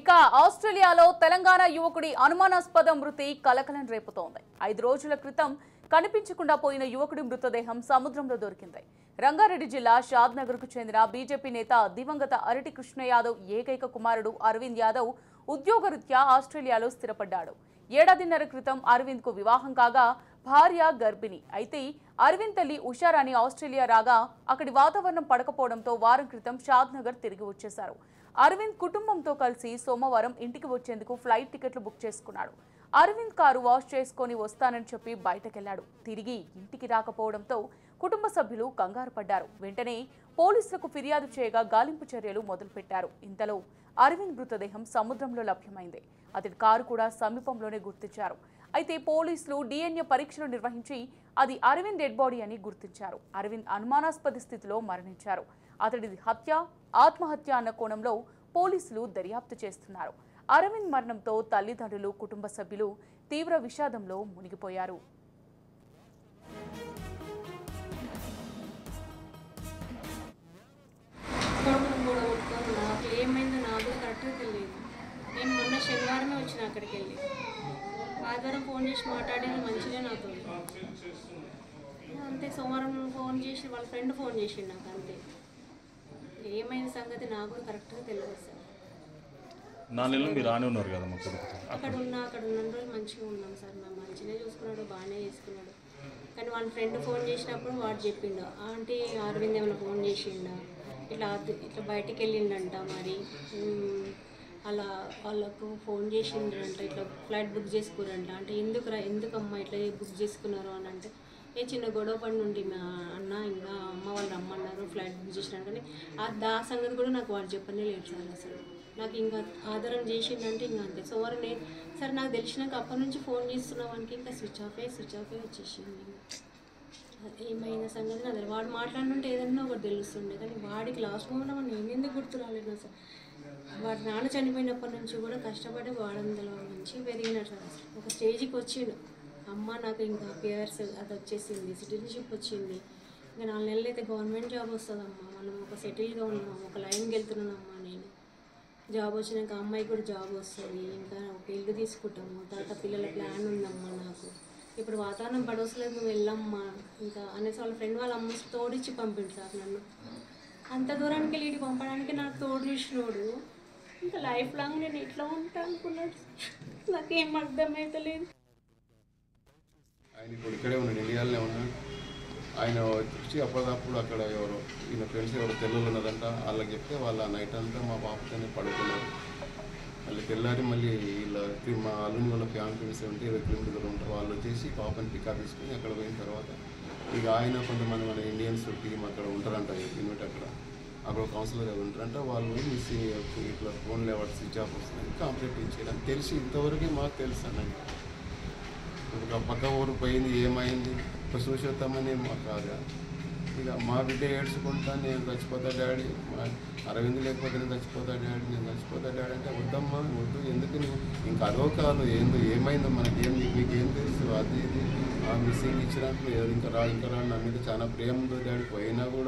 ఇక ఆస్ట్రేలియాలో తెలంగాణ యువకుడి అనుమానాస్పద మృతి కలకలం రేపుతోంది. 5 రోజుల క్రితం కనిపించకుండా పోయిన యువకుడి మృతదేహం సముద్రంలో దొరికింది. రంగారెడ్డి జిల్లా షాద్నగర్కు చెందిన బీజేపీ నేత దివంగత అరటి కృష్ణ యాదవ్ ఏకైక కుమారుడు అరవింద్ యాదవ్ ఉద్యోగరీత్యా ఆస్ట్రేలియాలో స్థిరపడ్డాడు. ఏడాదిన్నర క్రితం అరవింద్కు వివాహం కాగా భార్య గర్భిణి. అయితే అరవింద్ తల్లి ఉషారాణి ఆస్ట్రేలియా రాగా అక్కడి వాతావరణం పడకపోవడంతో వారం క్రితం షాద్నగర్ తిరిగి వచ్చేశారు. అరవింద్ కుటుంబంతో కలిసి సోమవారం ఇంటికి వచ్చేందుకు ఫ్లైట్ టికెట్లు బుక్ చేసుకున్నాడు. అరవింద్ కారు వాష్ చేసుకుని వస్తానని చెప్పి బయటకెళ్లాడు. తిరిగి ఇంటికి రాకపోవడంతో కుటుంబ సభ్యులు కంగారు పడ్డారు. వెంటనే పోలీసులకు ఫిర్యాదు చేయగా గాలింపు చర్యలు మొదలుపెట్టారు. ఇంతలో అరవింద్ మృతదేహం సముద్రంలో లభ్యమైంది. అతడి కారు కూడా సమీపంలోనే గుర్తించారు. అయితే పోలీసులు DNA పరీక్షలు నిర్వహించి అది అరవింద్ డెడ్ బాడీ అని గుర్తించారు. అరవింద్ అనుమానాస్పద స్థితిలో మరణించారు. అతడిది హత్య, ఆత్మహత్య అన్న కోణంలో పోలీసులు దర్యాప్తు చేస్తున్నారు. అరవింద్ మరణంతో తల్లిదండ్రులు, కుటుంబ సభ్యులు తీవ్ర విషాదంలో మునిగిపోయారు. నాకు ఏమైందో నాకు కరెక్ట్గా తెలియదు. నేను మొన్న శనివారమే వచ్చిన అక్కడికి వెళ్ళి ఆదివారం ఫోన్ చేసి మాట్లాడేది మంచిగా నాతో అంతే. సోమవారం ఫోన్ చేసి వాళ్ళ ఫ్రెండ్ ఫోన్ చేసిండు నాకు అంతే. ఏమైంది సంగతి నాకు కూడా కరెక్ట్గా తెలియదు సార్. అక్కడ ఉన్న 2 రోజులు మంచిగా ఉన్నాం సార్. మేము మంచిగా చూసుకున్నాడు, బాగానే చేసుకున్నాడు. కానీ వాళ్ళ ఫ్రెండ్ ఫోన్ చేసినప్పుడు వాడు చెప్పిండు, ఆంటీ అరవింద్ ఏమైనా ఫోన్ చేసిండా, ఇట్లా బయటికి వెళ్ళిండంట, మరి అలా వాళ్ళకు ఫోన్ చేసిండ్రంట, ఇట్లా ఫ్లైట్ బుక్ చేసుకురంట. అంటే ఎందుకమ్మా ఇట్లా బుక్ చేసుకున్నారు అని అంటే, చిన్న గొడవ పడి నుండి మా అన్న ఇంకా అమ్మ వాళ్ళు రమ్మన్నారు, ఫ్లైట్ బుక్ చేసినారు. కానీ ఆ సంగతి కూడా నాకు వాడు చెప్పనే లేదు సార్. అసలు నాకు ఇంకా ఆధారం చేసిండంటే ఇంకా అంతే. సోమవారం నేను సరే నాకు తెలిసినాక అప్పటి నుంచి ఫోన్ చేస్తున్న వానికి ఇంకా స్విచ్ ఆఫ్ వచ్చేసింది. ఏమైనా సంగతి నా దగ్గర వాడు మాట్లాడుతుంటే ఏదన్నా ఒకటి తెలుస్తుండే. కానీ వాడికి లాస్ట్ మూమెంట్ నేను ఎందుకు గుర్తు రాలేదు సార్. వాడి నాన్న చనిపోయినప్పటి నుంచి కూడా కష్టపడి వాడందలో నుంచి పెరిగినాడు సార్. ఒక స్టేజ్కి వచ్చిండు, అమ్మ నాకు ఇంకా పేర్స్ అది వచ్చేసింది, సిటిజన్షిప్ వచ్చింది, ఇంకా 4 నెలలు అయితే గవర్నమెంట్ జాబ్ వస్తుందమ్మా, మనం ఒక సెటిల్గా ఉన్నాం, ఒక లైన్కి వెళ్తున్నానమ్మా. నేను జాబ్ వచ్చినాక అమ్మాయి కూడా జాబ్ వస్తుంది, ఇంకా ఒక ఇల్లు తీసుకుంటాము, తర్వాత పిల్లల ప్లాన్ ఉందమ్మా నాకు. ఇప్పుడు వాతావరణం పడవసలేదు, నువ్వు వెళ్ళమ్మా ఇంకా అనేసి వాళ్ళ ఫ్రెండ్ వాళ్ళ అమ్మ తోడిచ్చి పంపిండు సార్ నన్ను. అంత దూరానికి వెళ్ళి ఇటు పంపడానికి నాకు తోడు చూసినోడు ఇంకా లైఫ్ లాంగ్ నేను ఇట్లా ఉంటా అనుకున్నాడు. నాకేం అర్థమవుతలేదు. ఆయన ఇప్పుడు ఇక్కడే ఉన్నాడు, ఇండియాలోనే ఉన్నాడు. ఆయన వచ్చి అప్పటికప్పుడు అక్కడ ఎవరో ఈయన ఫ్రెండ్స్ ఎవరో తెల్లలు ఉన్నదంట, వాళ్ళకి చెప్తే వాళ్ళ నైట్ అంతా మా పాపతోనే పడుకున్నారు. మళ్ళీ తెల్లారి మళ్ళీ మా అల్లుని వాళ్ళ ఫ్యామిలీ ఫ్రెండ్స్ ఉంటే 20 కిలోమీటర్లు ఉంటారు, వాళ్ళు వచ్చేసి పాపని పికప్ తీసుకుని అక్కడ పోయిన తర్వాత ఇక ఆయన కొంతమంది మన ఇండియన్స్ టీం అక్కడ ఉంటారంట, యూనిట్ అక్కడ కౌన్సిలర్ ఎవరు ఉంటారంట, వాళ్ళు మిస్సింగ్ ఇట్లా ఫోన్ లేవట్ స్విచ్ ఆఫ్ వస్తుంది కంప్లీట్ ఇచ్చేయడానికి తెలిసి ఇంతవరకు మాకు తెలుసు అన్నది. ఒక పక్క ఊరు పోయింది, ఏమైంది చూసేద్దామని మాకు కాదు. ఇక మా బిడ్డ ఏడ్చుకుంటా, నేను చచ్చిపోతా డాడీ, అరవింద్ లేకపోతే నేను చచ్చిపోతా డాడీ, నేను చచ్చిపోతా డాడీ అంటే వద్దమ్మా వద్దు, ఎందుకు నువ్వు ఇంకా అదో కాదు ఏమైందో మనకేం నీకేం తెలుసు, అది ఇది మిస్సింగ్ ఇచ్చినప్పుడు ఇంకా రా నా మీద చాలా ప్రేమ ఉందో డాడీ, పోయినా కూడా